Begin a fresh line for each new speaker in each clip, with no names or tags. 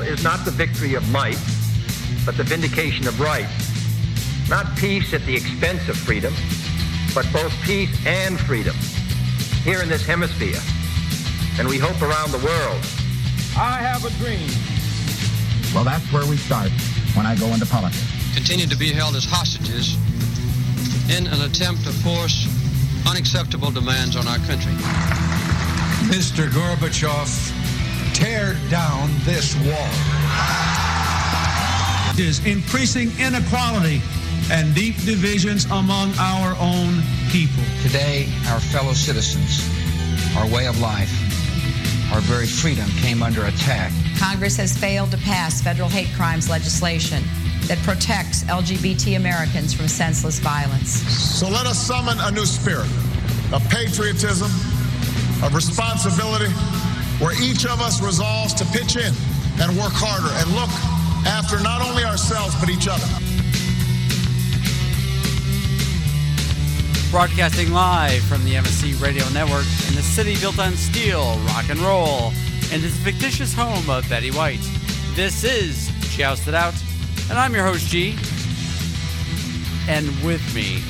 is not the victory of might, but the vindication of right. Not peace at the expense of freedom, but both peace and freedom here in this hemisphere, and we hope around the world.
I have a dream.
Well, that's where we start when I go into politics.
Continue to be held as hostages in an attempt to force unacceptable demands on our country.
Mr. Gorbachev, tear down this wall.
Is increasing inequality and deep divisions among our own people.
Today, our fellow citizens, our way of life, our very freedom came under attack.
Congress has failed to pass federal hate crimes legislation that protects LGBT Americans from senseless violence.
So let us summon a new spirit of patriotism, of responsibility, where each of us resolves to pitch in and work harder and look after not only ourselves but each other.
Broadcasting live from the MSC Radio Network in the city built on steel, rock and roll, and this fictitious home of Betty White. This is Joust It Out, and I'm your host, G. And with me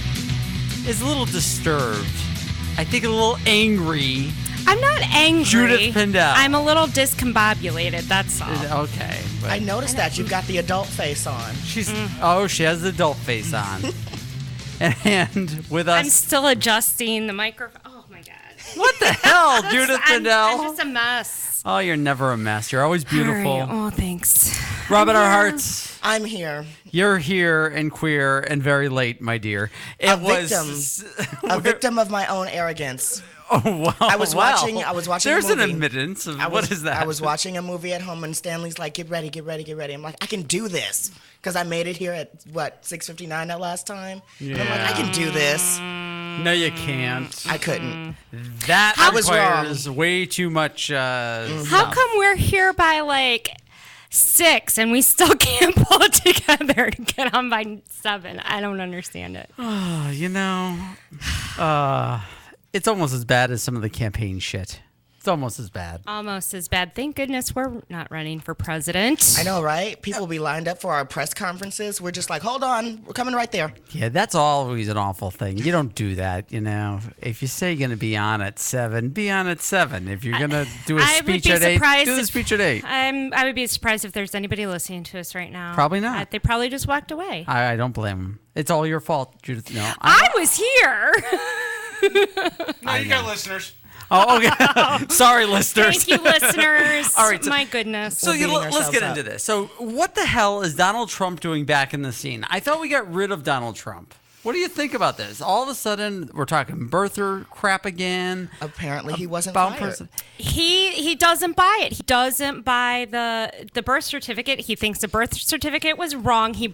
is a little disturbed, I think a little angry.
I'm not angry.
Judith Pindell.
I'm a little discombobulated, that's all.
Okay.
I noticed that. You've got the adult face on.
Oh, she has the adult face on. And with us...
I'm still adjusting the microphone. Oh, my God.
What the hell, Judith Pindell?
I'm just a mess.
Oh, you're never a mess. You're always beautiful.
All right. Oh, thanks.
Robin, our hearts.
I'm here.
You're here and queer and very late, my dear.
A victim of my own arrogance.
Oh, wow.
I was watching
There's
a movie.
an admittance of what is that?
I was watching a movie at home, and Stanley's like, get ready. I'm like, I can do this. Because I made it here at, 6:59 that last time?
Yeah.
And I'm like, I can do this.
No, you can't.
I couldn't.
That
I was
requires
wrong.
way too much
How come we're here by, 6 and we still can't pull it together to get on by 7? I don't understand it.
Oh, it's almost as bad as some of the campaign shit. It's almost as bad.
Almost as bad. Thank goodness we're not running for president.
I know, right? People be lined up for our press conferences. We're just like, hold on, we're coming right there.
Yeah, that's always an awful thing. You don't do that, If you say you're going to be on at 7, be on at 7. If you're going to do a speech at 8, do the speech at 8.
I would be surprised if there's anybody listening to us right now.
Probably not.
They probably just walked away.
I don't blame them. It's all your fault, Judith. No,
I was here.
No, you got listeners.
Oh, okay. Sorry, listeners.
Thank you, listeners.
All right.
My goodness.
So let's get into this. So what the hell is Donald Trump doing back in the scene? I thought we got rid of Donald Trump. What do you think about this? All of a sudden, we're talking birther crap again.
Apparently, he wasn't fired.
He doesn't buy it. He doesn't buy the birth certificate. He thinks the birth certificate was wrong. He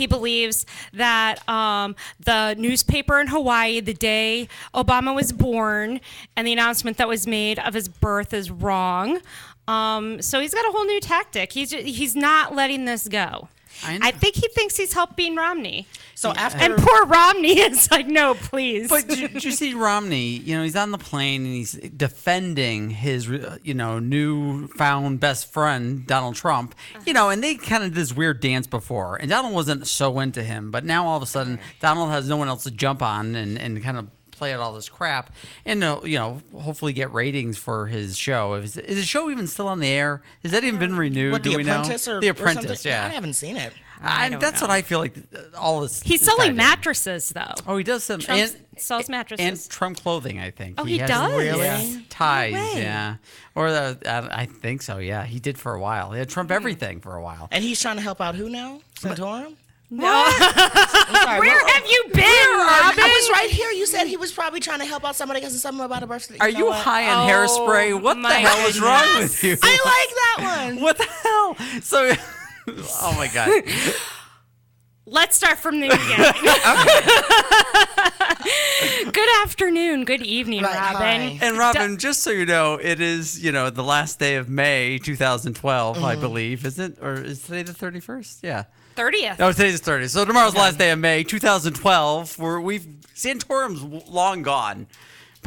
believes that the newspaper in Hawaii, the day Obama was born, and the announcement that was made of his birth is wrong. So he's got a whole new tactic. He's not letting this go. I think he thinks he's helping Romney.
So after
and poor Romney is like, no, please.
But did you see Romney? He's on the plane and he's defending his, newfound best friend Donald Trump. And they kind of did this weird dance before, and Donald wasn't so into him. But now all of a sudden, Donald has no one else to jump on and kind of play out all this crap and hopefully get ratings for his show. Is his show even still on the air? Has that even been renewed?
What,
do we know? The Apprentice,
yeah. I haven't seen it.
That's what I feel like. All this.
He's selling mattresses, though.
Oh, he does some.
Sells mattresses
and Trump clothing. I think.
Oh, he does.
Really?
Yeah. Ties. No, yeah. Or I think so. Yeah, he did for a while. He had Trump everything for a while.
And he's trying to help out who now? Santorum?
No. Where have you been, Robin?
I was right here. You said he was probably trying to help out somebody because of something about a birthday.
Are you high on hairspray? What the hell is wrong with you?
I like that one.
What the hell? So, oh my God.
Let's start from the beginning. Good afternoon, good evening, Robin.
Hi.
And Robin, just so you know, it is, the last day of May 2012, I believe, isn't it? Or is today the 31st? Yeah.
30th.
No, today's the 30th. So tomorrow's the last day of May 2012. Santorum's long gone.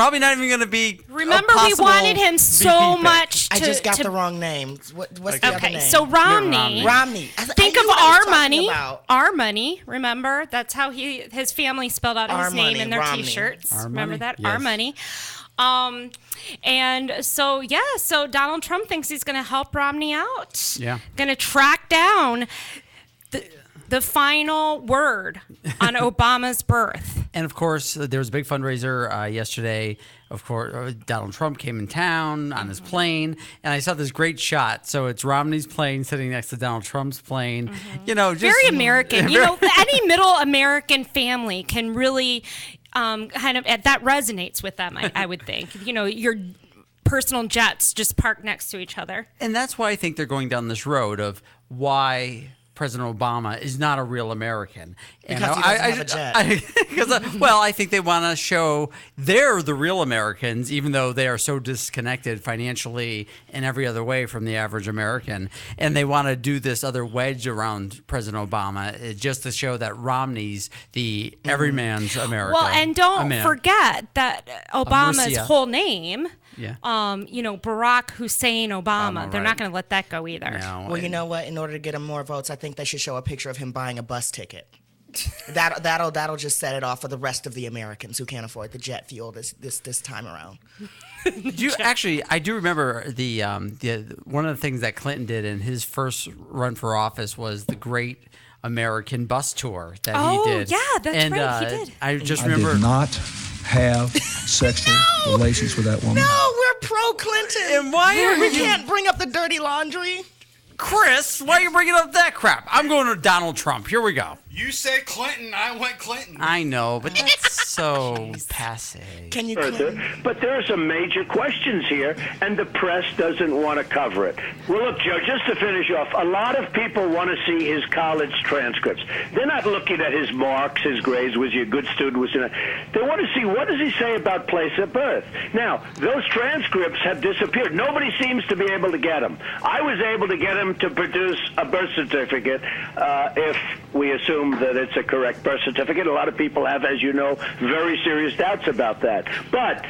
probably not even going to be.
Remember, we wanted him so much.
I just got the wrong name. What's the other name?
So Romney.
Romney.
Think of our money. Our money. Remember, that's how his family spelled out his name in their T-shirts. Remember that? Yes. Our money. And so so Donald Trump thinks he's going to help Romney out. Yeah. Going to track down the final word on Obama's birth.
And of course, there was a big fundraiser yesterday. Of course, Donald Trump came in town on his plane, and I saw this great shot. So it's Romney's plane sitting next to Donald Trump's plane. You know, just
very American. You know, any middle American family can really kind of that resonates with them. I would think. You know, your personal jets just parked next to each other,
and that's why I think they're going down this road of why President Obama is not a real American.
Because he doesn't have a jet.
I think they want to show they're the real Americans, even though they are so disconnected financially and every other way from the average American. And they want to do this other wedge around President Obama just to show that Romney's the everyman's America.
Well, and don't forget that Obama's whole name... Barack Hussein Obama. They're not going to let that go either.
No,
well, you know what? In order to get him more votes, I think they should show a picture of him buying a bus ticket. That'll just set it off for the rest of the Americans who can't afford the jet fuel this time around.
I do remember the one of the things that Clinton did in his first run for office was the Great American Bus Tour that he did.
Oh, yeah, that's right. He did.
I remember.
Did not have sexual relations with that woman.
No, we're pro-Clinton.
And why
we can't bring up the dirty laundry?
Chris, why are you bringing up that crap? I'm going to Donald Trump. Here we go.
You said Clinton, I went Clinton.
I know, but that's so passe.
Can you
But there are some major questions here, and the press doesn't want to cover it. Well, look, Joe, just to finish off, a lot of people want to see his college transcripts. They're not looking at his marks, his grades, was he a good student, was he not. They want to see what does he say about place of birth. Now, those transcripts have disappeared. Nobody seems to be able to get them. I was able to get him to produce a birth certificate if we assume that it's a correct birth certificate. A lot of people have, as you know, very serious doubts about that. But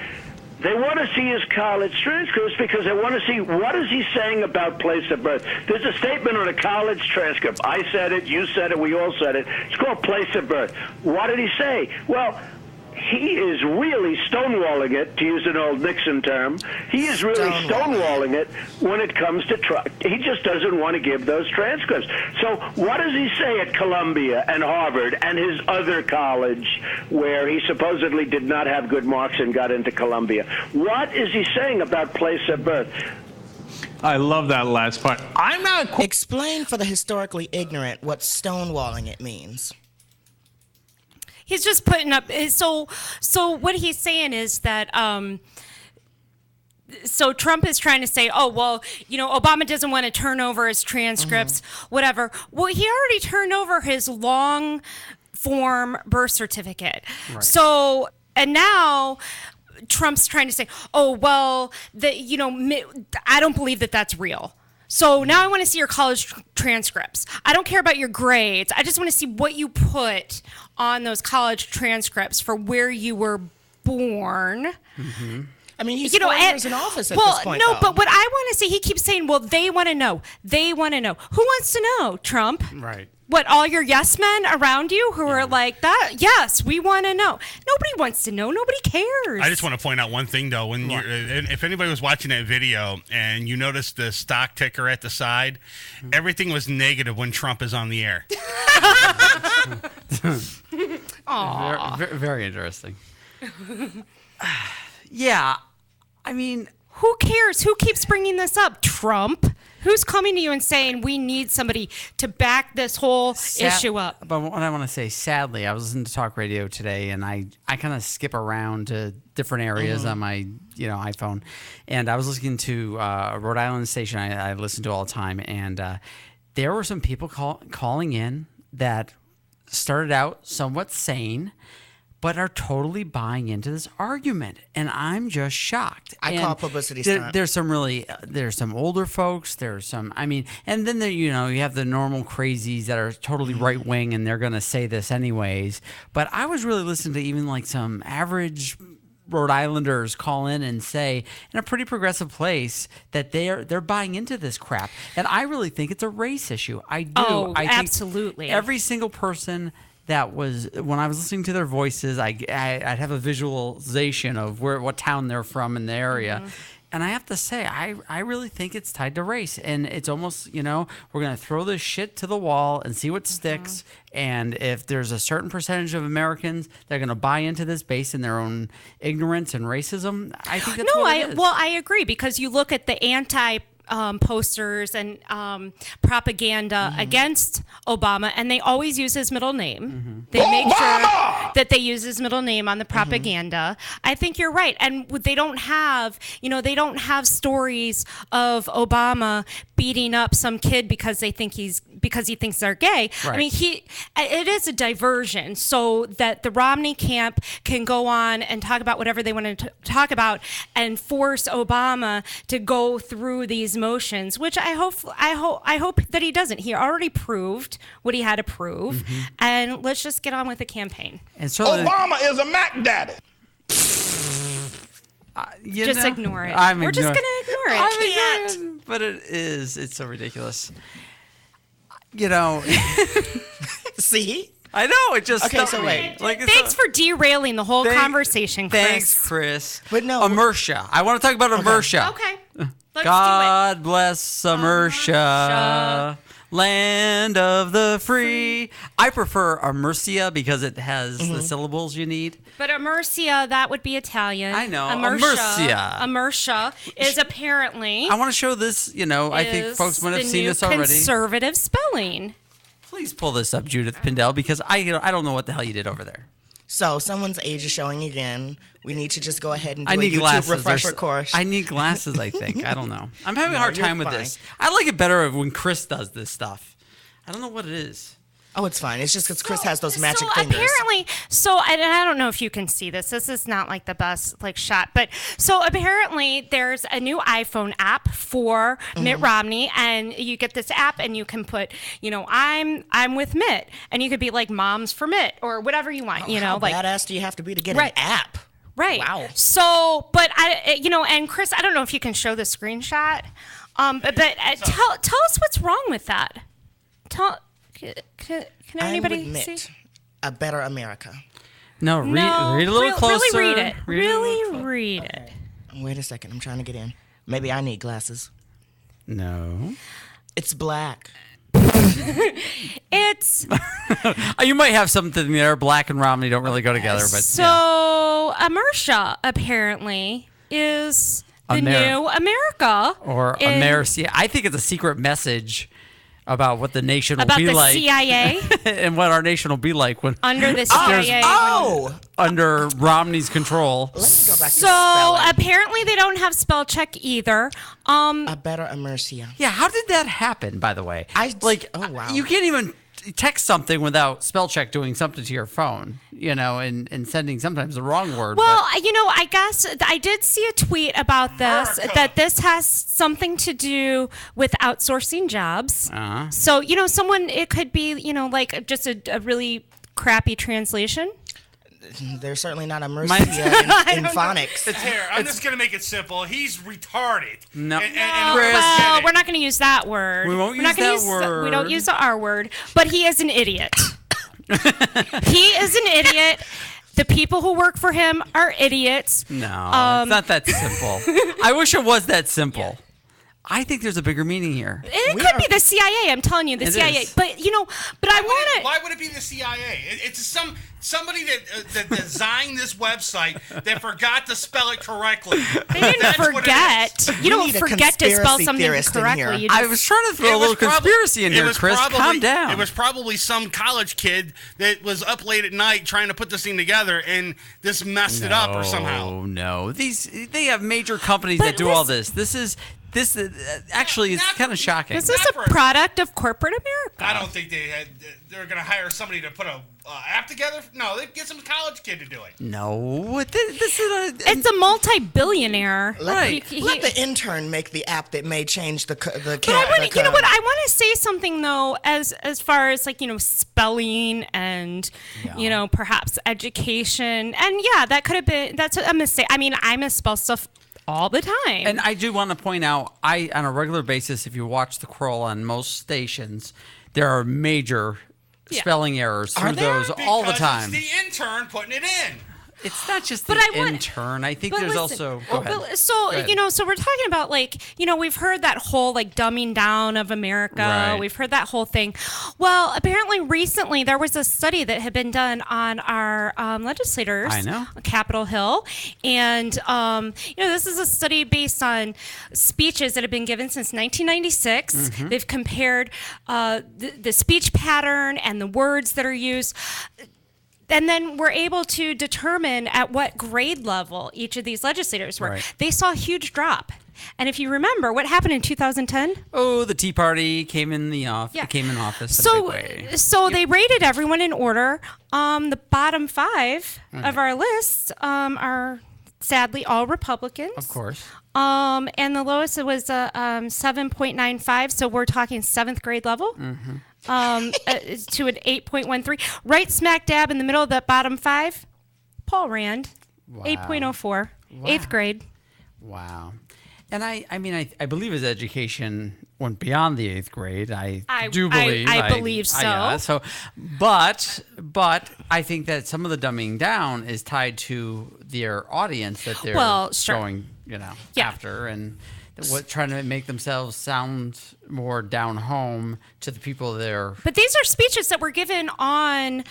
they want to see his college transcripts because they want to see what is he saying about place of birth. There's a statement on a college transcript. I said it, you said it, we all said it. It's called place of birth. What did he say? Well, he is really stonewalling it, to use an old Nixon term. He is really stonewalling it when it comes to he just doesn't want to give those transcripts. So what does he say at Columbia and Harvard and his other college where he supposedly did not have good marks and got into Columbia? What is he saying about place of birth?
I love that last part. I'm not...
Explain for the historically ignorant what stonewalling it means.
He's just putting up. So what he's saying is that. So Trump is trying to say, oh well, Obama doesn't want to turn over his transcripts, whatever. Well, he already turned over his long form birth certificate. Right. So and now. Trump's trying to say, oh well, I don't believe that that's real. So now I want to see your college transcripts. I don't care about your grades. I just want to see what you put on those college transcripts for where you were born.
Mm-hmm.
I mean, he's 4 years in office at this point.
No, but what I want to say, he keeps saying, well, they want to know. They want to know. Who wants to know, Trump?
Right.
What, all your yes men around you who are like that? Yes, we want to know. Nobody wants to know. Nobody cares.
I just want to point out one thing, though. When if anybody was watching that video and you noticed the stock ticker at the side, everything was negative when Trump is on the air.
Very, very interesting. Yeah. I mean,
who cares? Who keeps bringing this up? Trump? Who's coming to you and saying we need somebody to back this whole issue up?
But what I want to say, sadly, I was listening to talk radio today, and I kind of skip around to different areas on my iPhone, and I was listening to a Rhode Island station I listen to all the time, and there were some people calling in that started out somewhat sane, but are totally buying into this argument, and I'm just shocked.
I call publicity stunt.
There's some older folks. There's some, and then you have the normal crazies that are totally right wing, and they're gonna say this anyways. But I was really listening to even like some average Rhode Islanders call in and say, in a pretty progressive place, that they're buying into this crap. And I really think it's a race issue. I do.
Oh,
I think
absolutely.
every single person that was, when I was listening to their voices, I'd have a visualization of what town they're from in the area. And I have to say, I really think it's tied to race. And it's almost, we're going to throw this shit to the wall and see what sticks. And if there's a certain percentage of Americans that are going to buy into this based in their own ignorance and racism, I think that's what it is.
Well, I agree, because you look at the posters and propaganda against Obama, and they always use his middle name. They make sure that they use his middle name on the propaganda. I think you're right, and they don't have stories of Obama beating up some kid because he thinks they're gay.
Right.
I mean, it is a diversion so that the Romney camp can go on and talk about whatever they want to talk about and force Obama to go through these motions, which I hope that he doesn't. He already proved what he had to prove, and let's just get on with the campaign.
And so
Obama is a Mac Daddy.
Just ignore it. We're just going to ignore it.
I can't. But it's so ridiculous.
See?
I know, it just
okay. So wait,
thanks for derailing the whole conversation, Chris.
Thanks, Chris.
But no,
Amersha. I want to talk about Amersha.
Okay. Let's
God bless Amersha, land of the free. I prefer Amercia because it has the syllables you need.
But Amercia, that would be Italian.
I know.
Amerscia is apparently.
I want to show this. I think folks might have seen this already.
Conservative spelling.
Please pull this up, Judith Pindell, because I don't know what the hell you did over there.
So someone's age is showing again. We need to just go ahead and do a YouTube
glasses.
refresher course.
I need glasses, I think. I don't know. I'm having a hard time with this. I like it better when Chris does this stuff. I don't know what it is.
Oh, it's fine. It's just because Chris has those magic fingers.
Apparently, I don't know if you can see this. This is not like the best shot, but so apparently there's a new iPhone app for Mitt Romney, and you get this app and you can put, I'm with Mitt, and you could be like Moms for Mitt or whatever you want.
How badass do you have to be to get an app?
Right.
Wow.
So, but and Chris, I don't know if you can show the screenshot, but tell us what's wrong with that. Can anybody see?
A better America.
No, read a little closer.
Really read it.
Wait a second. I'm trying to get in. Maybe I need glasses.
No.
It's black.
It's.
You might have something there. Black and Romney don't really go together, but
Amersha apparently is the new America.
Or America. I think it's a secret message about what the nation will be like.
About the CIA?
And what our nation will be like when
under the CIA.
Under Romney's control.
Let me go back to
spelling. Apparently they don't have spell check either.
A better Amercia.
Yeah, how did that happen, by the way?
Oh, wow.
You can't even text something without spell check doing something to your phone, and sending sometimes the wrong word.
Well, I guess I did see a tweet about this, that this has something to do with outsourcing jobs. So, it could be, like just a really crappy translation.
They're certainly not Amercia in phonics.
I'm just going to make it simple. He's retarded.
No.
Well, we're not going to use that word.
We won't use that word.
We don't use the R word. But he is an idiot. He is an idiot. The people who work for him are idiots.
No, it's not that simple. I wish it was that simple. Yeah. I think there's a bigger meaning here.
It could be the CIA. I'm telling you, the CIA.
Is.
But I want to.
Why would it be the CIA? It's somebody that designed this website that forgot to spell it correctly.
They didn't forget. You don't forget to spell something correctly.
I was trying to throw a little conspiracy in here, Chris. Calm down.
It was probably some college kid that was up late at night trying to put this thing together, and this messed it up or somehow.
No. They have major companies that do all this. This is This actually is kind of shocking.
This is a product of corporate America.
I don't think they're going to hire somebody to put a app together. No, they get some college kid to do it.
No,
it's a multi-billionaire.
Let the intern make the app that may change the
you know what? I want to say something though, as far as spelling and perhaps education, and that could have been that's a mistake. I mean, I misspell stuff all the time.
And I do want to point out, on a regular basis, if you watch the Kroll on most stations, there are major spelling errors through those all the time.
It's the intern putting it in.
It's not just the intern. I think there's also. Go ahead.
So we're talking about we've heard that whole dumbing down of America.
Right.
We've heard that whole thing. Well, apparently recently there was a study that had been done on our legislators.
I know.
On Capitol Hill, and this is a study based on speeches that have been given since 1996.
Mm-hmm.
They've compared the speech pattern and the words that are used. And then we're able to determine at what grade level each of these legislators were.
Right.
They saw a huge drop. And if you remember, what happened in 2010?
Oh, the Tea Party came in came in office.
So they rated everyone in order. The bottom 5 of our list are sadly all Republicans.
Of course.
And the lowest was 7.95. So we're talking 7th grade level.
Mm-hmm.
To an 8.13. Right smack dab in the middle of that bottom 5, Paul Rand, 8.04,
Wow.
8th grade.
Wow. And I believe his education went beyond the 8th grade. I do believe.
I believe so.
But I think that some of the dumbing down is tied to their audience that they're showing, after, and trying to make themselves sound more down home to the people there.
But these are speeches that were given on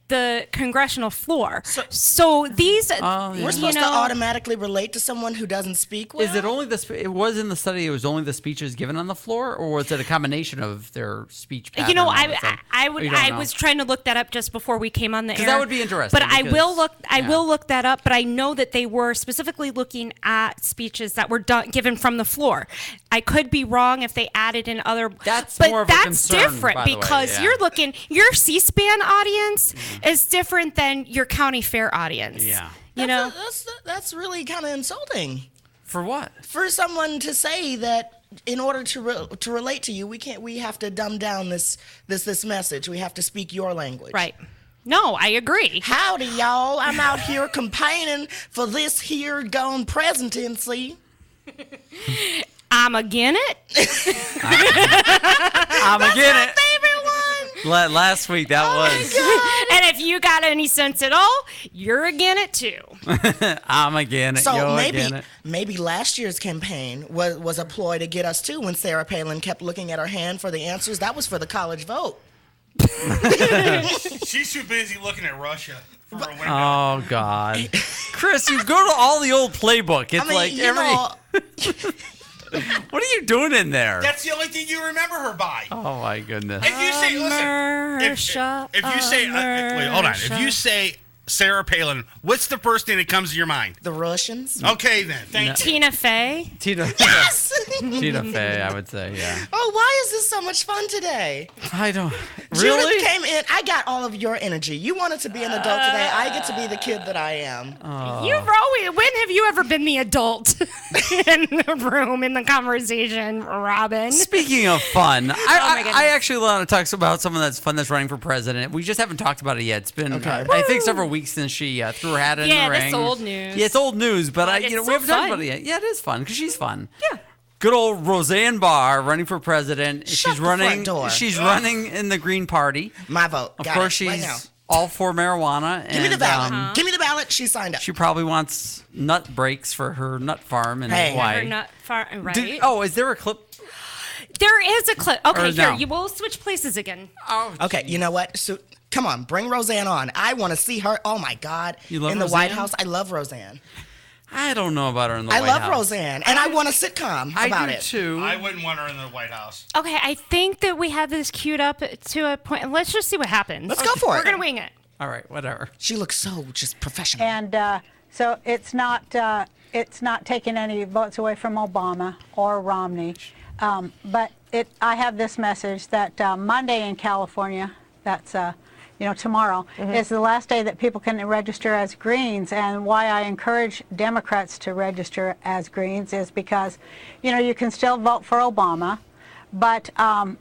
the congressional floor. So these,
we're supposed to automatically relate to someone who doesn't speak well?
Is it only it was in the study, it was only the speeches given on the floor, or was it a combination of their speech pattern?
I was trying to look that up just before we came on the air.
Because that would be interesting.
But I will look that up, but I know that they were specifically looking at speeches that were given from the floor. I could be wrong if they added in other.
That's more of a concern,
different
by the way,
because you're looking, your C-SPAN audience is different than your county fair audience.
Yeah.
That's really kind of insulting.
For what?
For someone to say that in order to relate to you, we have to dumb down this message. We have to speak your language.
Right. No, I agree.
Howdy, y'all. I'm out here campaigning for this here gone presidency.
I'm again it.
I'm again it.
Favorite one.
Last week that was.
And if you got any sense at all, you're again it too.
I'm again it.
So maybe last year's campaign was a ploy to get us too. When Sarah Palin kept looking at her hand for the answers, that was for the college vote.
She's too busy looking at Russia.
Oh God, Chris, you go to all the old playbook. It's what are you doing in there?
That's the only thing you remember her by.
Oh my goodness.
If you say, listen, if you say, wait, hold on. If you say Sarah Palin, what's the first thing that comes to your mind?
The Russians.
Okay, then. Thank you.
Tina Fey.
Yes!
Tina Fey, I would say, yeah.
Oh, why is this so much fun today?
I don't. Really?
Judith came in. I got all of your energy. You wanted to be an adult today. I get to be the kid that I am.
When have you ever been the adult in the room, in the conversation, Robin?
Speaking of fun, I actually want to talk about someone that's fun that's running for president. We just haven't talked about it yet. It's been, I think, several weeks since she threw her hat in the ring.
Yeah, that's old news.
Yeah, it's old news, but we haven't talked about it yet. Yeah, it is fun because she's fun.
Yeah.
Good old Roseanne Barr running for president.
Shut the front door.
She's running in the Green Party.
My vote.
Of course, she's all for marijuana.
Give me the ballot. Give me the ballot. She signed up.
She probably wants nut breaks for her nut farm in Hawaii.
Her nut farm, right?
Is there a clip?
There is a clip. Okay, here,
no?
you will switch places again.
Oh,
okay, you know what? So, come on, bring Roseanne on. I want to see her. Oh my God!
You love
in the
Roseanne?
White House. I love Roseanne.
I don't know about her in the White House.
I love Roseanne, and I want a sitcom about it.
I do too.
I wouldn't want her in the White House.
Okay, I think that we have this queued up to a point. Let's just see what happens.
Let's go for it.
We're gonna wing it.
All right, whatever.
She looks so just professional.
And so it's not it's not taking any votes away from Obama or Romney. But I have this message that Monday in California, that's tomorrow, is the last day that people can register as Greens. And why I encourage Democrats to register as Greens is because, you can still vote for Obama, but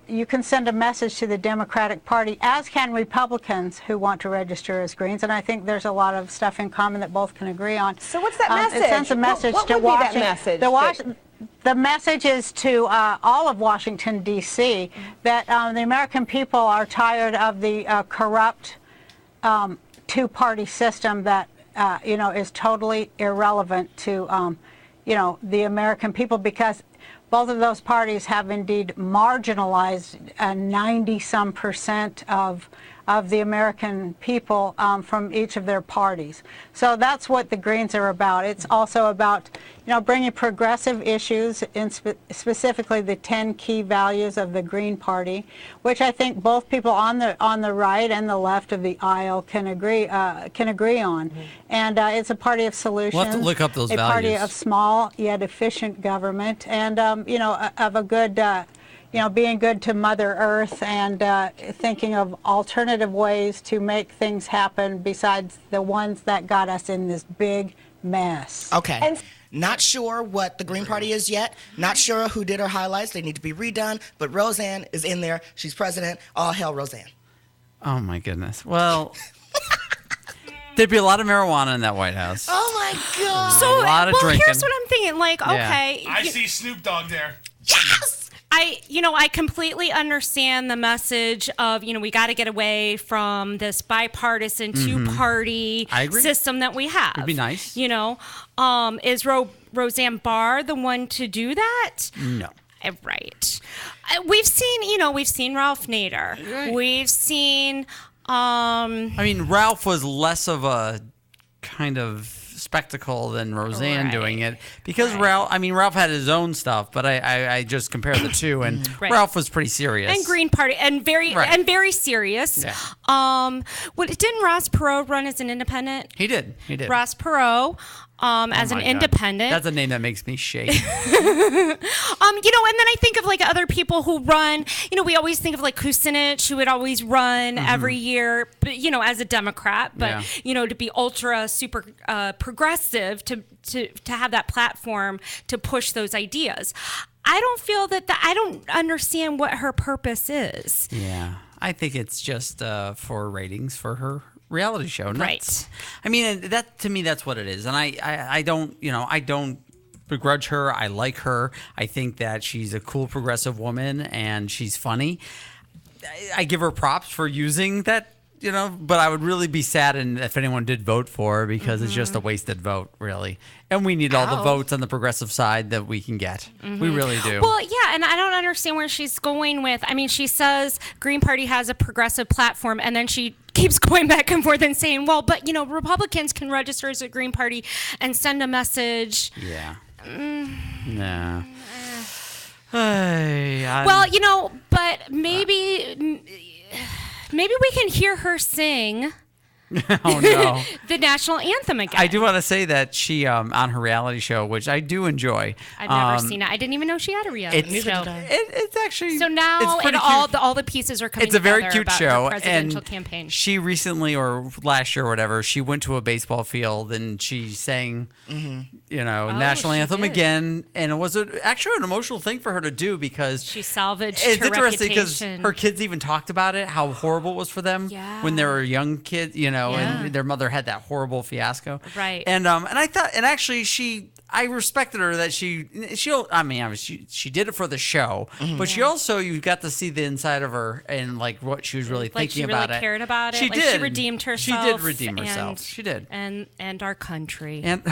you can send a message to the Democratic Party, as can Republicans who want to register as Greens. And I think there's a lot of stuff in common that both can agree on.
So what's that message?
It sends a message
what
to
would be that
Washington.
message?
The message is to all of Washington, D.C., that the American people are tired of the corrupt two-party system that, is totally irrelevant to, the American people, because both of those parties have indeed marginalized 90-some% of the American people from each of their parties. So that's what the Greens are about. It's also about, bringing progressive issues, in specifically the 10 key values of the Green Party, which I think both people on the right and the left of the aisle can agree on. And it's a party of solutions.
We'll have to look up those values.
A party of small yet efficient government, and of a good. Being good to Mother Earth and thinking of alternative ways to make things happen besides the ones that got us in this big mess.
Okay. And not sure what the Green Party is yet. Not sure who did her highlights. They need to be redone. But Roseanne is in there. She's president. All hail Roseanne.
Oh, my goodness. Well... There'd be a lot of marijuana in that White House.
Oh, my God.
So,
a lot of drinking.
Here's what I'm thinking. Okay.
I see Snoop Dogg there.
Yes!
I completely understand the message of, we got to get away from this bipartisan two-party system that we have.
It'd be nice.
Is Roseanne Barr the one to do that?
No.
Right. We've seen Ralph Nader.
Right.
We've seen...
Ralph was less of a kind of spectacle than Roseanne doing it because Ralph had his own stuff, but I just compare the two, and Ralph was pretty serious
and Green Party and very serious.
Yeah.
Didn't Ross Perot run as an independent?
He did.
Ross Perot. As an independent.
That's a name that makes me shake.
And then I think of other people who run, we always think of Kucinich, who would always run every year, but, as a Democrat, but, to be ultra super progressive, to have that platform to push those ideas. I don't feel I don't understand what her purpose is.
Yeah. I think it's just for ratings for her reality show.
Right.
That to me, that's what it is. And I don't begrudge her. I like her. I think that she's a cool progressive woman and she's funny. I give her props for using that, but I would really be saddened if anyone did vote for her because it's just a wasted vote, really. And we need all the votes on the progressive side that we can get. We really do.
Well, yeah, and I don't understand where she's going with. She says Green Party has a progressive platform, and then she keeps going back and forth and saying, well, but, Republicans can register as a Green Party and send a message.
Yeah.
Nah. But maybe we can hear her sing.
Oh, no.
The national anthem again.
I do want to say that she, on her reality show, which I do enjoy.
I've never seen it. I didn't even know she had a reality show.
It's actually...
So now all the pieces are coming together.
It's a very cute show.
Her presidential campaign.
She recently, or last year or whatever, she went to a baseball field and she sang, national anthem again. And it was actually an emotional thing for her to do because...
She salvaged
her reputation. It's interesting because her kids even talked about it, how horrible it was for them when they were young kids, and their mother had that horrible fiasco.
Right.
And I thought, and actually I respected her that she did it for the show, but she also, you got to see the inside of her and what she was really thinking about it.
She really cared about it.
She did.
She redeemed herself.
She did redeem herself. She did.
And our country.
And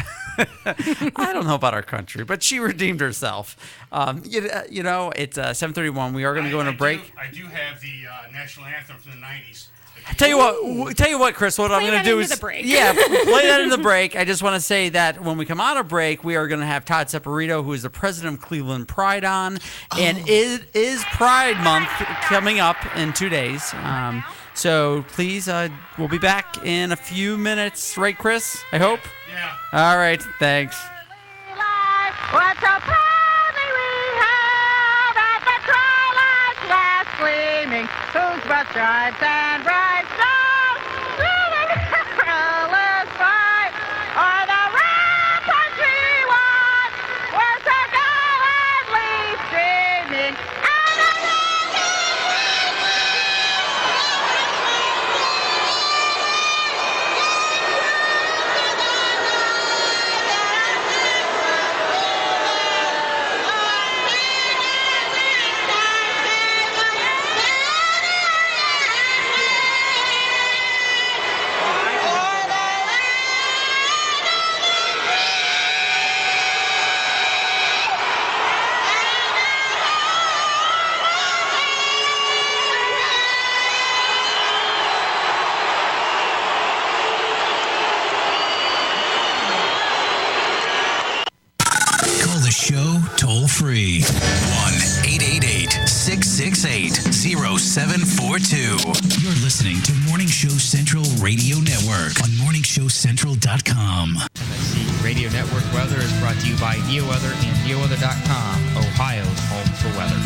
I don't know about our country, but she redeemed herself. It's 7:31. We are going to go on a break.
I do have the national anthem from the 90s.
Tell you what, Chris, what I'm going to do is play that in the break. I just want to say that when we come out of break, we are going to have Todd Saporito, who is the president of Cleveland Pride on, and it is Pride Month coming up in 2 days. So please, we'll be back in a few minutes, right, Chris? I hope.
Yeah.
All right. Thanks.
What so proudly we held at the twilight's last gleaming, whose broad stripes and bright stars through the perilous fight o'er the ramparts we watched were so gallantly streaming.
Show toll free 1-888-668-0742. You're listening to Morning Show Central Radio Network on morningshowcentral.com.
MSC Radio Network weather is brought to you by NeoWeather and NeoWeather.com, Ohio's home for weather.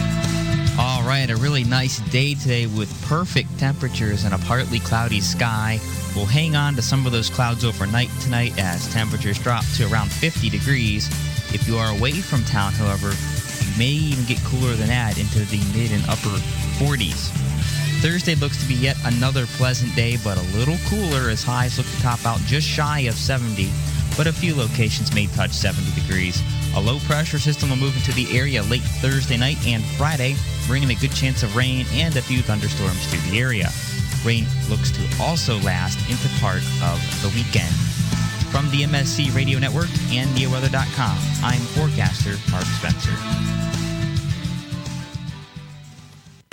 All right, a really nice day today with perfect temperatures and a partly cloudy sky. We'll hang on to some of those clouds overnight tonight as temperatures drop to around 50 degrees. If you are away from town, however, you may even get cooler than that into the mid and upper 40s. Thursday looks to be yet another pleasant day, but a little cooler as highs look to top out just shy of 70, but a few locations may touch 70 degrees. A low-pressure system will move into the area late Thursday night and Friday, bringing a good chance of rain and a few thunderstorms to the area. Rain looks to also last into part of the weekend. From the MSC Radio Network and NeoWeather.com, I'm forecaster Mark Spencer.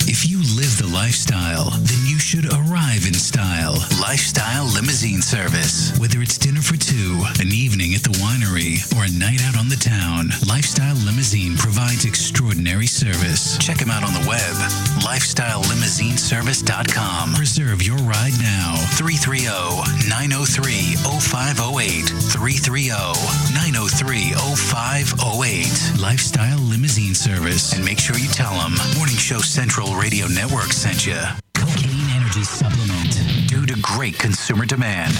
If you live the lifestyle, then you should arrive in style. Lifestyle Limousine Service. Whether it's dinner for two, an evening at the winery, or a night out on the town, Lifestyle Limousine provides extraordinary service. Check them out on the web, lifestylelimousineservice.com. Reserve your ride now. 330-903-0508. 330-903-0508. Lifestyle Limousine Service. And make sure you tell them Morning Show Central Radio Network sent you. Cocaine Energy Supplement. Due to great consumer demand,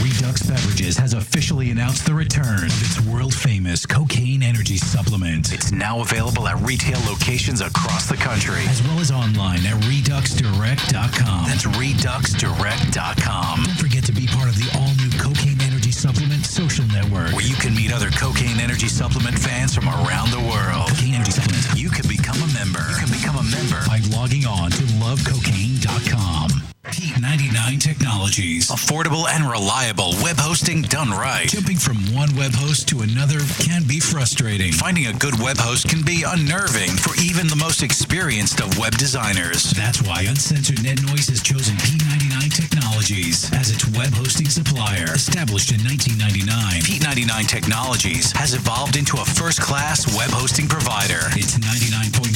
Redux Beverages has officially announced the return of its world-famous Cocaine Energy Supplement. It's now available at retail locations across the country, as well as online at ReduxDirect.com. That's ReduxDirect.com. Don't forget to be part of the all-new Cocaine Energy Supplement social network, where you can meet other Cocaine Energy Supplement fans from around the world. Cocaine Energy Supplement. You can become a member. You can become a member by logging on to lovecocaine.com. P99 Technologies. Affordable and reliable web hosting done right. Jumping from one web host to another can be frustrating. Finding a good web host can be unnerving for even the most experienced of web designers. That's why Uncensored Net Noise has chosen P99 Technologies as its web hosting supplier. Established in 1999, P99 Technologies has evolved into a first-class web hosting provider. Its 99.9%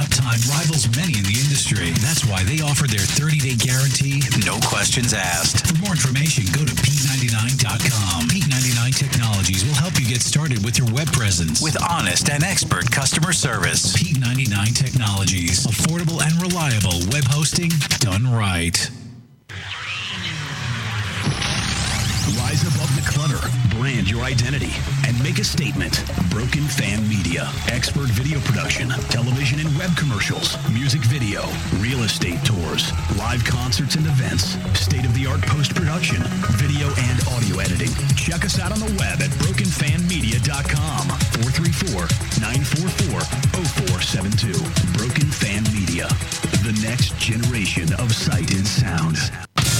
uptime rivals many in the industry. That's why they offer their 30-day guarantee, no questions asked. For more information, go to P99.com. P99 Technologies will help you get started with your web presence with honest and expert customer service. P99 Technologies. Affordable and reliable web hosting done right.
Rise above the clutter, brand your identity, and make a statement. Broken Fan Media. Expert video production, television and web commercials, music video, real estate tours, live concerts and events, state-of-the-art post-production, video and audio editing. Check us out on the web at brokenfanmedia.com. 434-944-0472. Broken Fan Media. The next generation of sight and sound.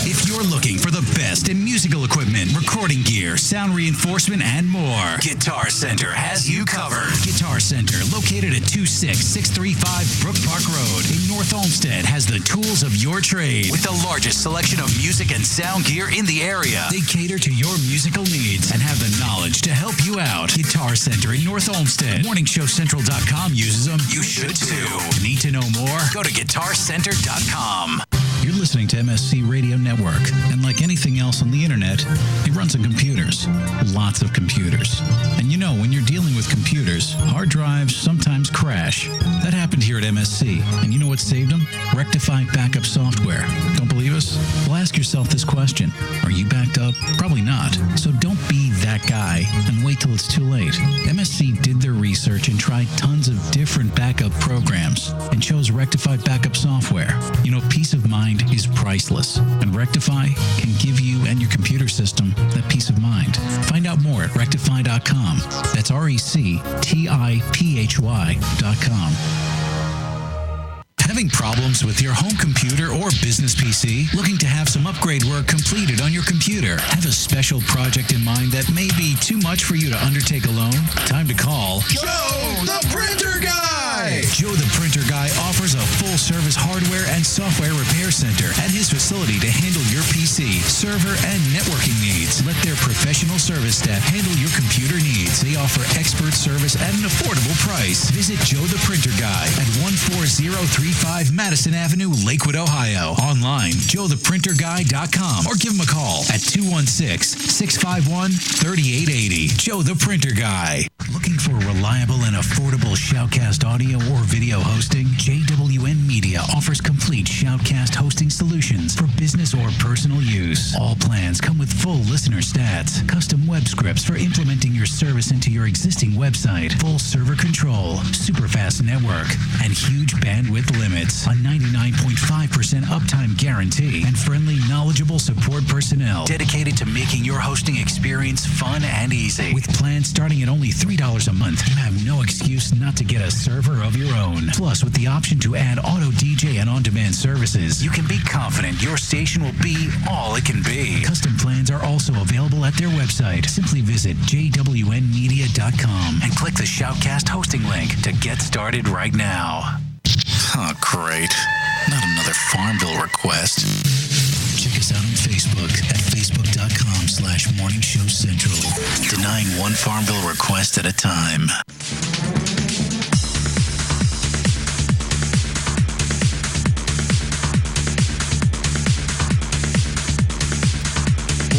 If you're looking for the best in musical equipment, recording gear, sound reinforcement, and more, Guitar Center has you covered. Guitar Center, located at 26635 Brook Park Road in North Olmsted, has the tools of your trade with the largest selection of music and sound gear in the area. They cater to your musical needs and have the knowledge to help you out. Guitar Center in North Olmsted. MorningShowCentral.com uses them. You should too. Need to know more? Go to GuitarCenter.com. You're listening to MSC Radio Network, and like anything else on the internet, it runs on computers. Lots of computers. And you know, when you're dealing with computers, hard drives sometimes crash. That happened here at MSC, and you know what saved them? Rectiphy backup software. Don't believe us? Well, ask yourself this question. Are you backed up? Probably not. So don't be that guy and wait till it's too late. MSC did their research and tried tons of different backup programs and chose Rectiphy backup software. You know, peace of mind is priceless, and Rectiphy can give you and your computer system that peace of mind. Find out more at rectiphy.com. That's RECTIPHY.com. Having problems with your home computer or business PC? Looking to have some upgrade work completed on your computer? Have a special project in mind that may be too much for you to undertake alone? Time to call
Joe the Printer Guy!
Joe the Printer Guy offers a full-service hardware and software repair center at his facility to handle your PC, server, and networking needs. Let their professional service staff handle your computer needs. They offer expert service at an affordable price. Visit Joe the Printer Guy at 14035 Madison Avenue, Lakewood, Ohio. Online, joetheprinterguy.com, or give him a call at 216-651-3880. Joe the Printer Guy. Looking for reliable and affordable Shoutcast audio or video hosting? JWN Media offers complete Shoutcast hosting solutions for business or personal use. All plans come with full listener stats, custom web scripts for implementing your service into your existing website, full server control, super fast network, and huge bandwidth limits, a 99.5% uptime guarantee, and friendly, knowledgeable support personnel dedicated to making your hosting experience fun and easy. With plans starting at only $3 a month, you have no excuse not to get a server of your own. Plus, with the option to add auto DJ and on-demand services, you can be confident your station will be all it can be. Custom plans are also available at their website. Simply visit jwnmedia.com and click the Shoutcast hosting link to get started right now. Oh, great. Not another Farmville request. Check us out on Facebook at facebook.com/Morning Show Central. Denying one Farmville request at a time.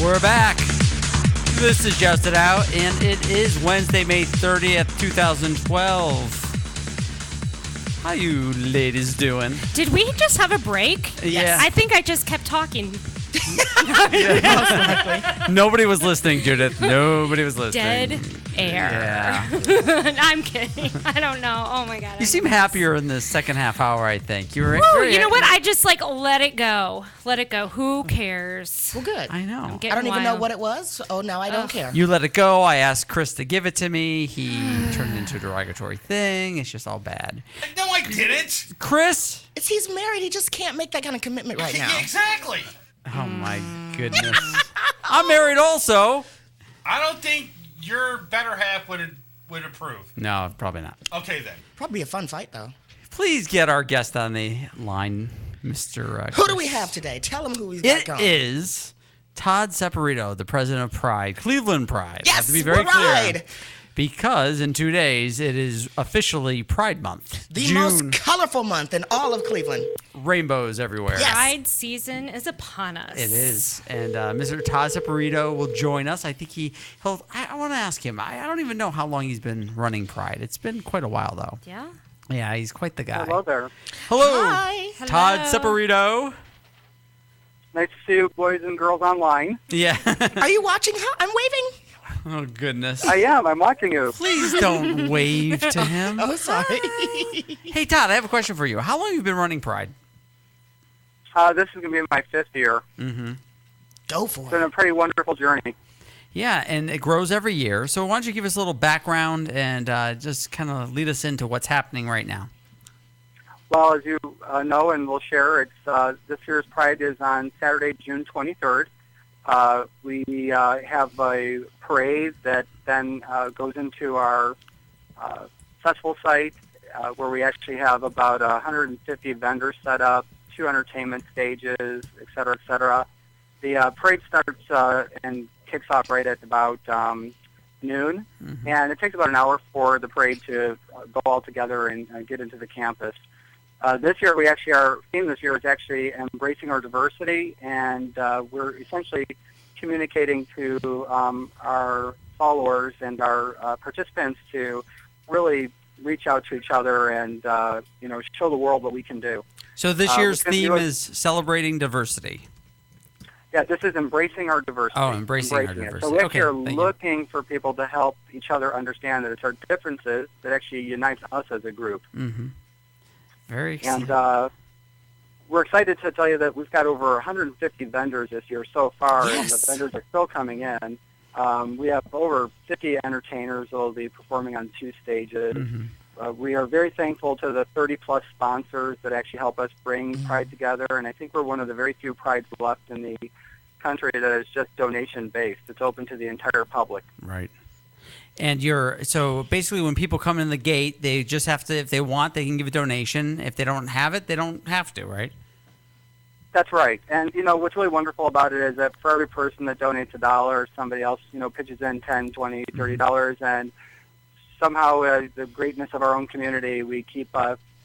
We're back. This is Joust It Out, and it is Wednesday, May 30th, 2012. How you ladies doing?
Did we just have a break?
Yeah.
I think I just kept talking.
Nobody was listening, Judith. Nobody was listening.
Dead air.
Yeah.
I'm kidding. I don't know. Oh my God.
You seem happier in the second half hour, I think. You were.
Woo, you know what? I just let it go. Let it go. Who cares?
Well, good.
I know.
I don't even know what it was. Oh, now I don't care.
You let it go. I asked Chris to give it to me. He turned it into a derogatory thing. It's just all bad.
No, I didn't.
Chris?
He's married. He just can't make that kind of commitment right now.
Yeah, exactly.
Oh, my goodness. I'm married also.
I don't think your better half would approve.
No, probably not.
Okay, then.
Probably a fun fight, though.
Please get our guest on the line, Mr.
Who do we have today? Tell him who we've got going.
It is Todd Saporito, the president of Pride, Cleveland Pride.
Yes,
I have to be very
Pride.
clear. Because in 2 days, it is officially Pride Month.
The most colorful month in all of Cleveland.
Rainbows everywhere.
Yes.
Pride season is upon us.
It is. And Mr. Todd Saporito will join us. I think he'll. I want to ask him. I don't even know how long he's been running Pride. It's been quite a while, though.
Yeah?
Yeah, he's quite the guy.
Hello there.
Hello.
Hi.
Todd
Hello.
Saporito.
Nice to see you boys and girls online.
Yeah.
Are you watching? I'm waving.
Oh, goodness.
I am. I'm watching you.
Please don't wave to him.
Oh, sorry.
Hey, Todd, I have a question for you. How long have you been running Pride?
This is going to be my 5th year.
Mm-hmm.
Go for
It's been a pretty wonderful journey.
Yeah, and it grows every year. So why don't you give us a little background and just kind of lead us into what's happening right now?
Well, as you know and we'll share, it's this year's Pride is on Saturday, June 23rd. We have a parade that then goes into our festival site where we actually have about 150 vendors set up, 2 entertainment stages, et cetera, et cetera. The parade starts and kicks off right at about noon, and it takes about an hour for the parade to go all together and get into the campus. This year, our theme this year is actually embracing our diversity, and we're essentially communicating to our followers and our participants to really reach out to each other and show the world what we can do.
So this year's theme is celebrating diversity.
Yeah, this is embracing our diversity.
Oh, embracing our diversity.
So we actually are
thank you.
looking for people to help each other understand that it's our differences that actually unites us as a group.
Mm-hmm. Very exciting.
And we're excited to tell you that we've got over 150 vendors this year so far, and the vendors are still coming in. We have over 50 entertainers that will be performing on 2 stages.
Mm-hmm.
We are very thankful to the 30-plus sponsors that actually help us bring Pride together, and I think we're one of the very few Prides left in the country that is just donation-based. It's open to the entire public.
Right. And so basically when people come in the gate, they just have to, if they want, they can give a donation. If they don't have it, they don't have to, right?
That's right. And, what's really wonderful about it is that for every person that donates $1, somebody else, pitches in $10, $20, $30, and somehow the greatness of our own community, we keep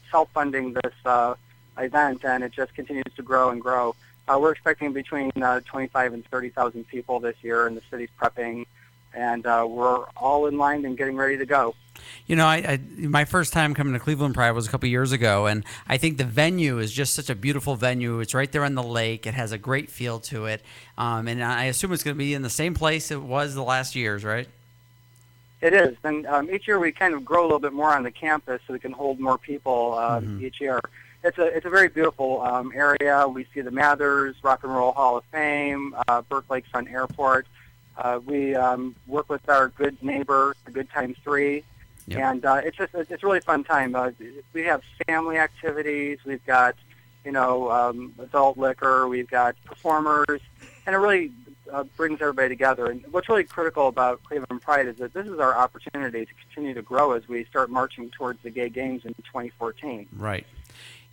self-funding this event, and it just continues to grow and grow. We're expecting between 25 and 30,000 people this year, and the city's prepping, and we're all in line and getting ready to go.
My first time coming to Cleveland Pride was a couple years ago, and I think the venue is just such a beautiful venue. It's right there on the lake. It has a great feel to it, and I assume it's going to be in the same place it was the last years, right?
It is, and each year we kind of grow a little bit more on the campus so we can hold more people each year. It's a very beautiful area. We see the Mathers Rock and Roll Hall of Fame, Burke Lakefront Airport. We work with our good neighbor, the Good Times 3, and it's really a fun time. We have family activities. We've got adult liquor. We've got performers, and it really brings everybody together. And what's really critical about Cleveland Pride is that this is our opportunity to continue to grow as we start marching towards the Gay Games in 2014.
Right.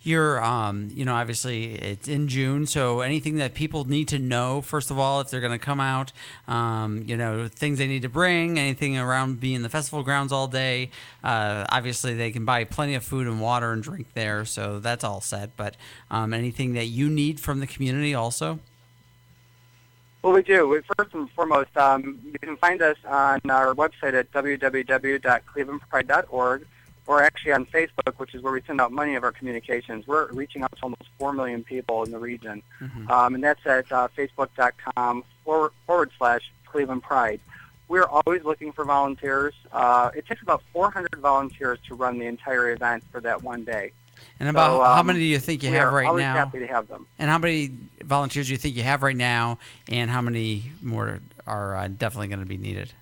You're, obviously it's in June, so anything that people need to know, first of all, if they're going to come out, things they need to bring, anything around being in the festival grounds all day. Obviously, they can buy plenty of food and water and drink there, so that's all set. But anything that you need from the community also?
Well, we do. First and foremost, you can find us on our website at www.clevelandpride.org. or actually on Facebook, which is where we send out many of our communications. We're reaching out to almost 4 million people in the region. And that's at facebook.com/Cleveland Pride. We're always looking for volunteers. It takes about 400 volunteers to run the entire event for that one day.
And about how many do you think you have right now?
We're always happy to have them.
And how many volunteers do you think you have right now, and how many more are definitely going to be needed?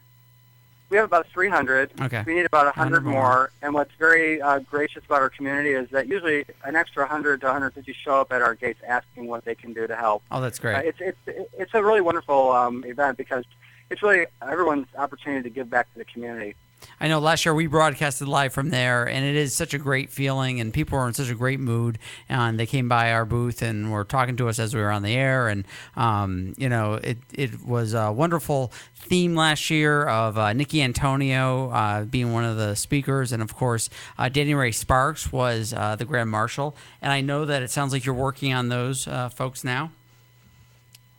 We have about 300.
Okay.
We need about 100 more. And what's very gracious about our community is that usually an extra 100 to 150 show up at our gates asking what they can do to help.
Oh, that's great.
It's a really wonderful event because it's really everyone's opportunity to give back to the community.
I know last year we broadcasted live from there, and it is such a great feeling, and people were in such a great mood, and they came by our booth and were talking to us as we were on the air, and it was a wonderful theme last year of Nikki Antonio being one of the speakers, and of course Danny Ray Sparks was the Grand Marshal, and I know that it sounds like you're working on those folks now.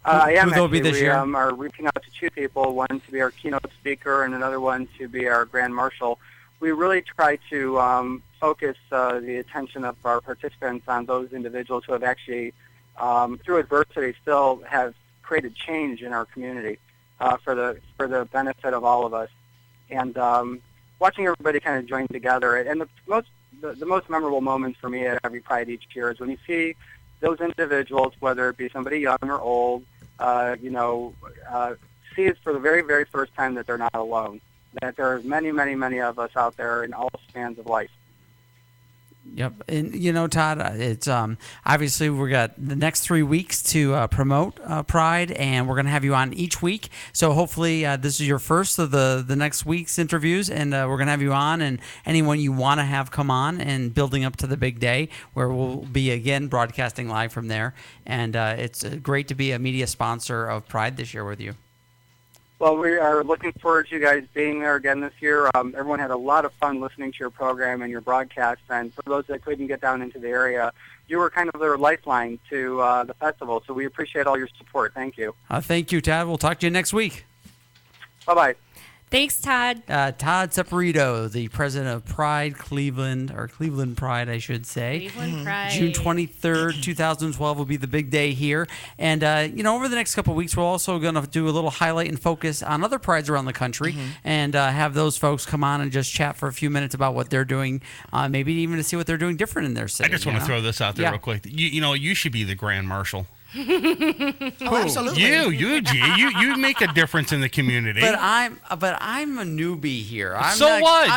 I am
Who
actually.
Be this
we
year?
Are reaching out to 2 people, one to be our keynote speaker and another one to be our Grand Marshal. We really try to focus the attention of our participants on those individuals who have actually, through adversity, still have created change in our community for the benefit of all of us. And watching everybody kind of join together. And the most memorable moments for me at every Pride each year is when you see those individuals, whether it be somebody young or old, see it for the very, very first time that they're not alone, that there are many, many, many of us out there in all spans of life.
Yep. And, Todd, it's obviously we got the next 3 weeks to promote Pride, and we're going to have you on each week. So hopefully this is your first of the next week's interviews, and we're going to have you on, and anyone you want to have come on, and building up to the big day where we'll be, again, broadcasting live from there. And it's great to be a media sponsor of Pride this year with you.
Well, we are looking forward to you guys being there again this year. Everyone had a lot of fun listening to your program and your broadcast, and for those that couldn't get down into the area, you were kind of their lifeline to the festival, so we appreciate all your support. Thank you.
Thank you, Todd. We'll talk to you next week.
Bye-bye.
Thanks, Todd.
Todd Saporito, the president of Pride Cleveland, or Cleveland Pride, I should say.
Cleveland Pride.
June 23rd, 2012 will be the big day here. And, over the next couple of weeks, we're also going to do a little highlight and focus on other prides around the country and have those folks come on and just chat for a few minutes about what they're doing, maybe even to see what they're doing different in their city.
I just want to throw this out there real quick. You should be the Grand Marshal.
Absolutely.
You make a difference in the community.
But I'm a newbie here.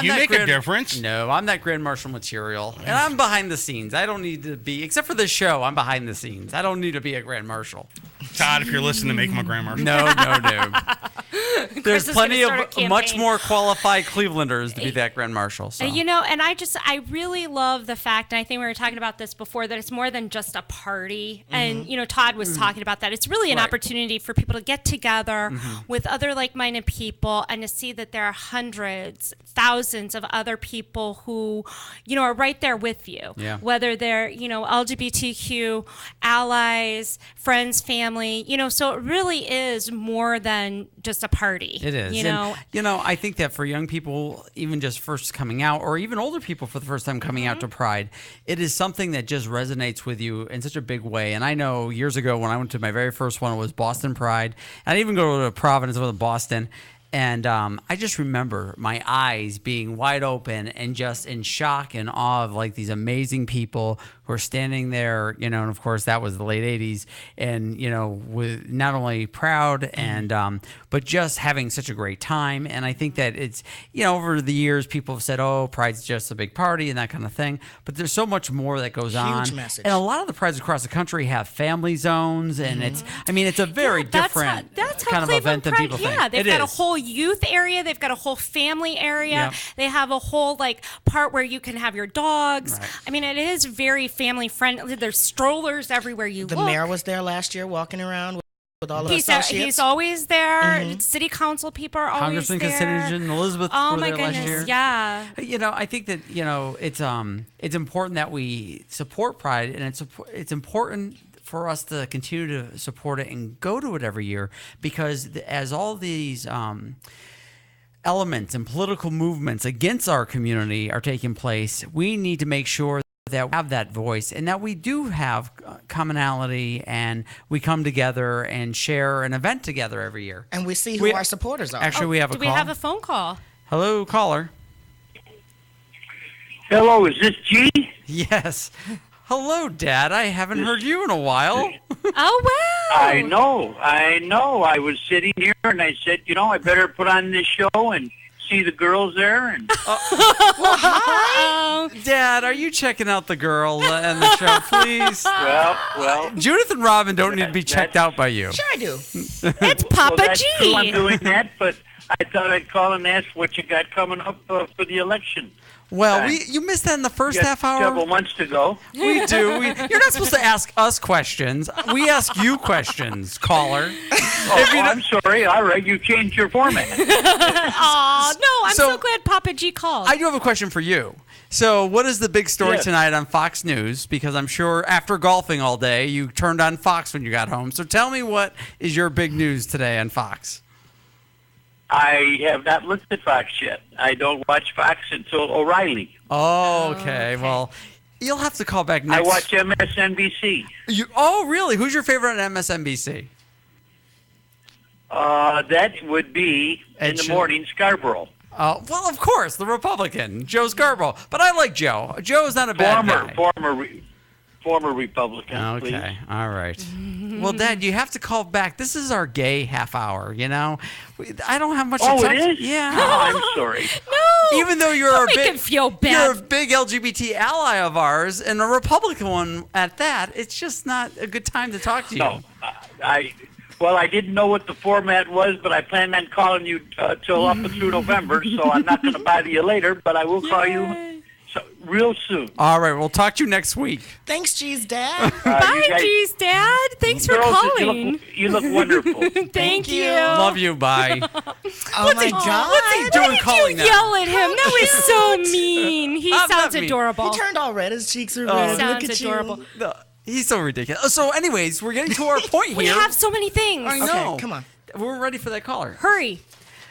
You make a difference.
No, I'm that Grand Marshal material, and I'm behind the scenes. I don't need to be, except for this show. I'm behind the scenes. I don't need to be a Grand Marshal.
Todd, if you're listening, make him a Grand Marshal.
No. There's plenty of much more qualified Clevelanders to be that Grand Marshal. So.
And I really love the fact, and I think we were talking about this before, that it's more than just a party. And, Todd was talking about that. It's really an opportunity for people to get together with other like-minded people and to see that there are hundreds, thousands of other people who, are right there with you.
Yeah.
Whether they're, LGBTQ allies, friends, family, so it really is more than just a party.
It is. And, I think that for young people, even just first coming out, or even older people for the first time coming out to Pride, it is something that just resonates with you in such a big way. And I know years ago when I went to my very first one, it was Boston Pride. I didn't even go to Providence, I went to Boston. And I just remember my eyes being wide open and just in shock and awe of like these amazing people who are standing there, and of course that was the late 80s, and with not only proud and but just having such a great time. And I think that it's over the years people have said, oh, Pride's just a big party and that kind of thing, but there's so much more that goes on.
Huge message.
And a lot of the prides across the country have family zones, and it's a very different kind of event than people think.
Yeah, they've got a whole youth area, they've got a whole family area, they have a whole part where you can have your dogs. Right. It is very family friendly. There's strollers everywhere you look.
The mayor was there last year walking around with all of his associates.
He's always there. City council people are always there.
Congressman Kissinger and Elizabeth
were
there
last
year.
Yeah.
I think that it's important that we support Pride, and it's important for us to continue to support it and go to it every year, because as all these elements and political movements against our community are taking place, we need to make sure that we have that voice and that we do have commonality and we come together and share an event together every year.
And we see who our supporters are.
Actually, we have a call.
Do we have a phone call?
Hello, caller.
Hello, is this G?
Yes. Hello, Dad. I haven't heard you in a while.
Oh, wow.
I know. I was sitting here and I said, I better put on this show and see the girls there. And
well, hi. Dad, are you checking out the girl and the show, please?
Well.
Judith and Robin don't need to be checked out by you.
Sure I do.
It's Papa
that's
G.
True, I'm doing that, but I thought I'd call and ask what you got coming up for the election.
Well, you missed that in the first half hour.
Several months to go.
We do. You're not supposed to ask us questions. We ask you questions, caller.
I'm sorry. All right, you changed your format.
Aw, no, I'm so glad Papa G called.
I do have a question for you. So what is the big story tonight on Fox News? Because I'm sure after golfing all day, you turned on Fox when you got home. So tell me, what is your big news today on Fox?
I have not looked at Fox yet. I don't watch Fox until O'Reilly.
Oh, okay. Well, you'll have to call back next.
I watch MSNBC.
Oh, really? Who's your favorite on MSNBC?
That would be in the morning, Scarborough.
Well, of course, the Republican, Joe Scarborough. But I like Joe. Joe's not a bad guy.
Former Republican.
Okay,
please.
All right. Well, Dad, you have to call back. This is our gay half hour, I don't have much to talk.
Oh, it is?
Yeah.
No, I'm sorry.
No.
Even though you're
feel bad.
You're a big LGBT ally of ours and a Republican one at that, it's just not a good time to talk to you.
No. I didn't know what the format was, but I planned on calling you till up and through November, so I'm not going to bother you later, but I will call you. So real soon.
All right, we'll talk to you next week.
Thanks, G's Dad.
Bye, G's Dad. Thanks for
Girls,
calling.
You look wonderful.
Thank you.
Love you. Bye.
Oh my God.
What's he doing calling
You
now?
yell at him. That was so mean. He
I'm
sounds
not mean.
adorable.
He turned all red. His cheeks are
Oh.
red.
He sounds
Look at
adorable.
you.
No, he's so ridiculous. So, anyways, we're getting to our point here.
We have so many things.
I know.
Okay, come on.
We're ready for that caller.
Hurry.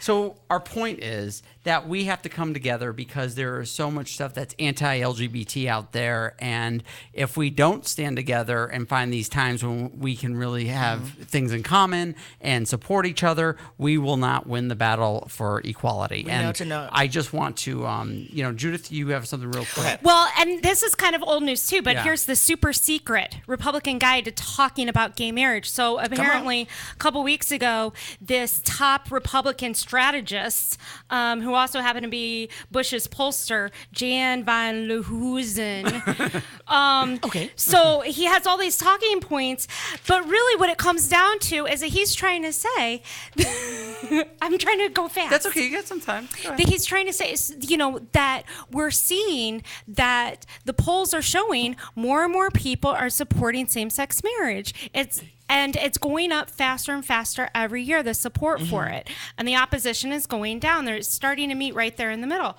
So our point is that we have to come together because there is so much stuff that's anti-LGBT out there, and if we don't stand together and find these times when we can really have things in common and support each other, we will not win the battle for equality.
We
and
know to know.
I just want to, Judith, you have something real quick.
Well, and this is kind of old news too, but
Yeah.
here's the super secret Republican guide to talking about gay marriage. So apparently, a couple weeks ago, this top Republican strategist, who also happened to be Bush's pollster, Jan van Leeuwenhoek.
Okay.
So he has all these talking points, but really what it comes down to is that he's trying to say, I'm trying to go fast.
That's okay. You got some time. Go ahead.
That he's trying to say is, that we're seeing that the polls are showing more and more people are supporting same-sex marriage. It's going up faster and faster every year, the support for it. And the opposition is going down. They're starting to meet right there in the middle.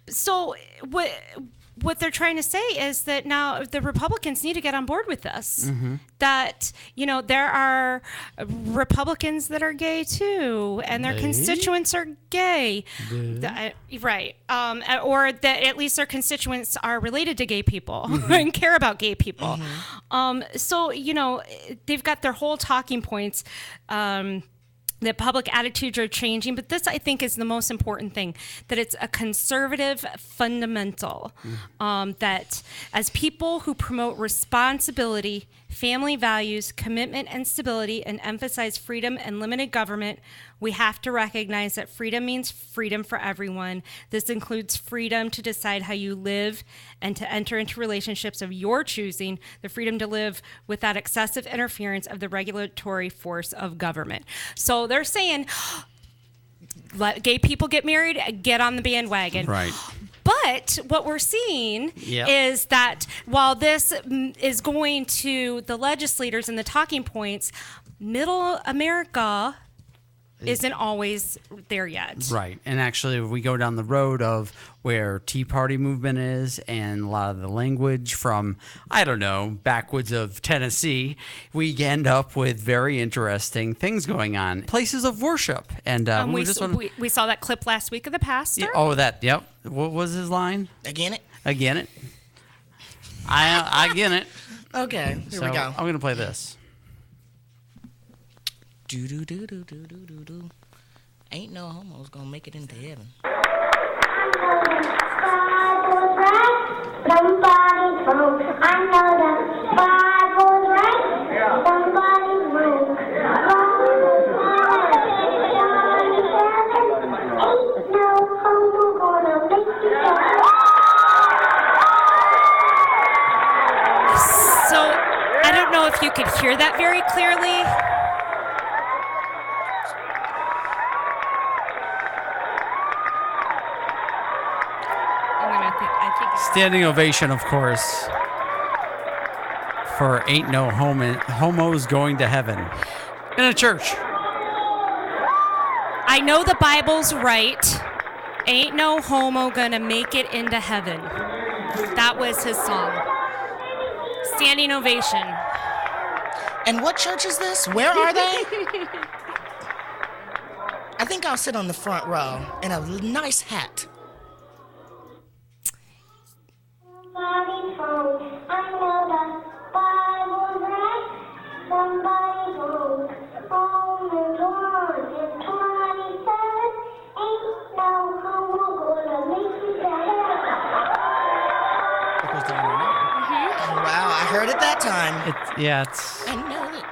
So what they're trying to say is that now the Republicans need to get on board with this. That, there are Republicans that are gay too, and their constituents are gay. Right. Or that at least their constituents are related to gay people and care about gay people. So, they've got their whole talking points. The public attitudes are changing, but this, I think, is the most important thing, that it's a conservative fundamental, that as people who promote responsibility, family values, commitment and stability, and emphasize freedom and limited government, we have to recognize that freedom means freedom for everyone. This includes freedom to decide how you live and to enter into relationships of your choosing, the freedom to live without excessive interference of the regulatory force of government. So they're saying, let gay people get married, get on the bandwagon.
Right.
But what we're seeing is that while this is going to the legislators and the talking points, middle America isn't always there yet.
Right. And actually, if we go down the road of where Tea Party movement is and a lot of the language from, I don't know, backwoods of Tennessee, we end up with very interesting things going on. Places of worship. And
we saw that clip last week of the pastor.
Yep. What was his line?
Again it?
Again it. I get it.
Okay, here we go.
I'm going to play this.
Do do do do do do do do. Ain't no homo's gonna make it into heaven.
Somebody's wrong. I know the Bible's right. Somebody's wrong. Ain't no homo gonna make it.
So I don't know if you could hear that very clearly.
Standing ovation, of course, for Ain't No Homos Going to Heaven in a church.
I know the Bible's right. Ain't no homo gonna make it into heaven. That was his song. Standing ovation.
And what church is this? Where are they? I think I'll sit on the front row in a nice hat.
Somebody's wrong. I know the Bible's right. Somebody's wrong. Romans 1 is 27. Ain't no homo gonna make it to heaven.
Wow, I heard it that time.
It's.
I know it.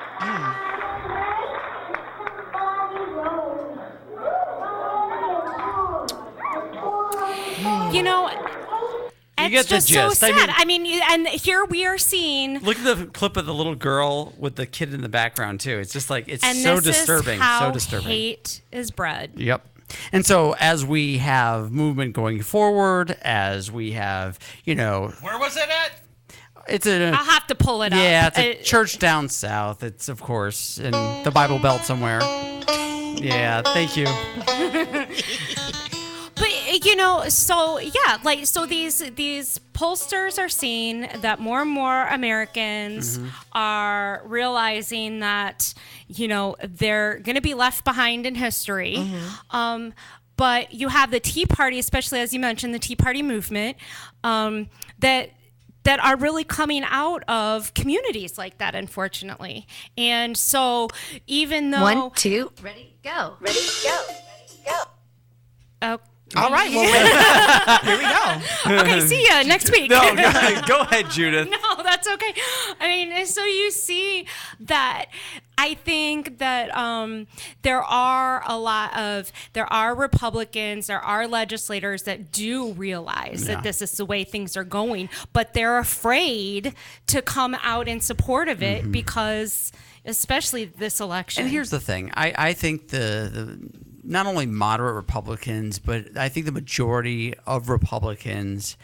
You know,
You get
it's
the
just so
gist.
sad. I mean, and here we are seeing.
Look at the clip of the little girl with the kid in the background too. It's just like it's
And
so
this
disturbing.
Is how
so disturbing.
hate is bred.
Yep. And so as we have movement going forward, as we have,
Where was it at?
I'll
have to pull it up.
Yeah, it's a church down south. It's, of course, in the Bible Belt somewhere. Yeah, thank you.
But so these pollsters are seeing that more and more Americans are realizing that they're going to be left behind in history. But you have the Tea Party, especially as you mentioned, the Tea Party movement, that are really coming out of communities like that, unfortunately. And so even though
1, 2, ready, go. Ready, go. Ready, go.
Oh.
All right, well, here we go.
Okay, see ya next week.
No, go ahead, Judith.
No, that's okay. I mean, so you see that I think that there are Republicans, there are legislators that do realize that this is the way things are going, but they're afraid to come out in support of it because, especially this election.
And here's the thing. I think the not only moderate Republicans, but I think the majority of Republicans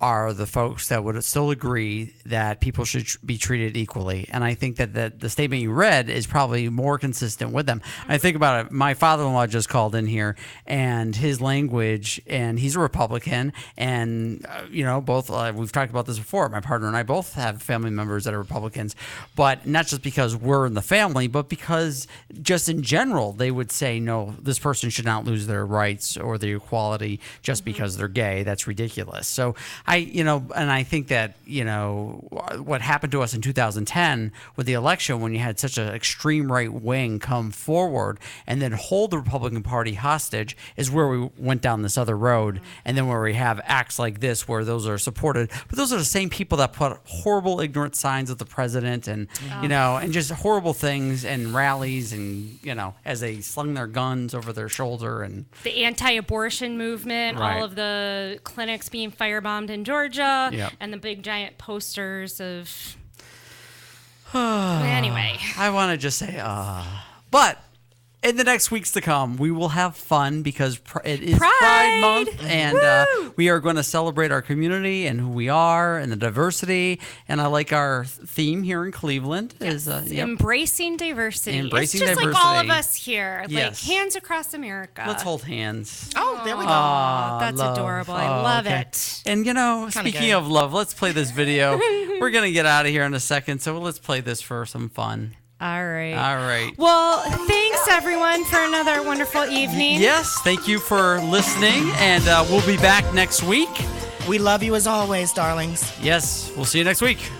are the folks that would still agree that people should be treated equally. And I think that the statement you read is probably more consistent with them. I think about it. My father-in-law just called in here, and his language, and he's a Republican, and, both, we've talked about this before. My partner and I both have family members that are Republicans, but not just because we're in the family, but because just in general, they would say, no, this person should not lose their rights or their equality just because they're gay. That's ridiculous. So and I think that, what happened to us in 2010 with the election, when you had such an extreme right wing come forward and then hold the Republican Party hostage, is where we went down this other road. And then where we have acts like this, where those are supported, but those are the same people that put horrible, ignorant signs of the president and, and just horrible things and rallies and, as they slung their guns over their shoulder and
the anti-abortion movement, all of the clinics being firebombed in Georgia, and the big giant posters of. Anyway,
I want to just say, but in the next weeks to come, we will have fun because it is Pride Month, and we are going to celebrate our community and who we are and the diversity. And I like our theme here in Cleveland is
embracing diversity.
Embracing
it's just
diversity.
like all of us here,
Yes.
like hands across America.
Let's hold hands.
Oh, there we go.
That's adorable. I love it.
And speaking
gay.
of love, let's play this video. We're going to get out of here in a second, so let's play this for some fun.
All right.
All
Well, thanks everyone for another wonderful evening.
Yes, thank you for listening, and we'll be back next week.
We love you as always, darlings.
Yes, we'll see you next week.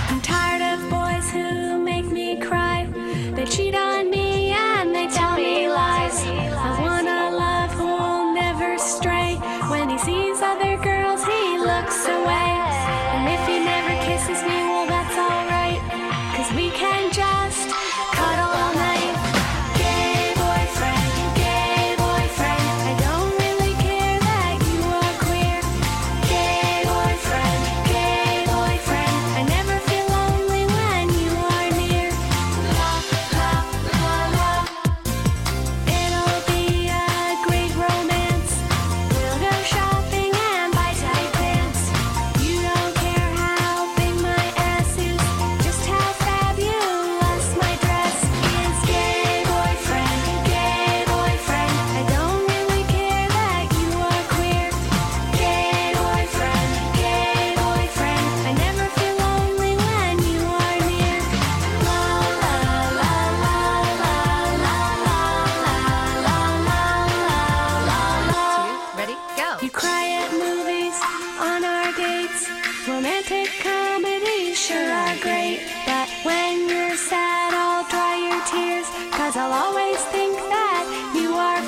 I'm tired of boys who make me cry. They cheat on me and they tell me lies. I want a love who'll never stray. When he sees other girls, he looks away. And if he never kisses me, well, that's alright. 'Cause we can just cuddle all night. Gay boyfriend, I don't really care that you are queer. Gay boyfriend, I never feel lonely when you are near. La, la, la, la. It'll be a great romance. We'll go shopping and buy tight pants. You don't care how big my ass is, just how fabulous my dress is. Gay boyfriend, I don't really care that you are queer. Gay boyfriend, I never feel lonely when you are near. La la la la la la la la la la la.
Ready, go.
You cry at movies on our dates. Romantic comedies sure are great. But when you're sad, I'll dry your tears. 'Cause I'll always think that you are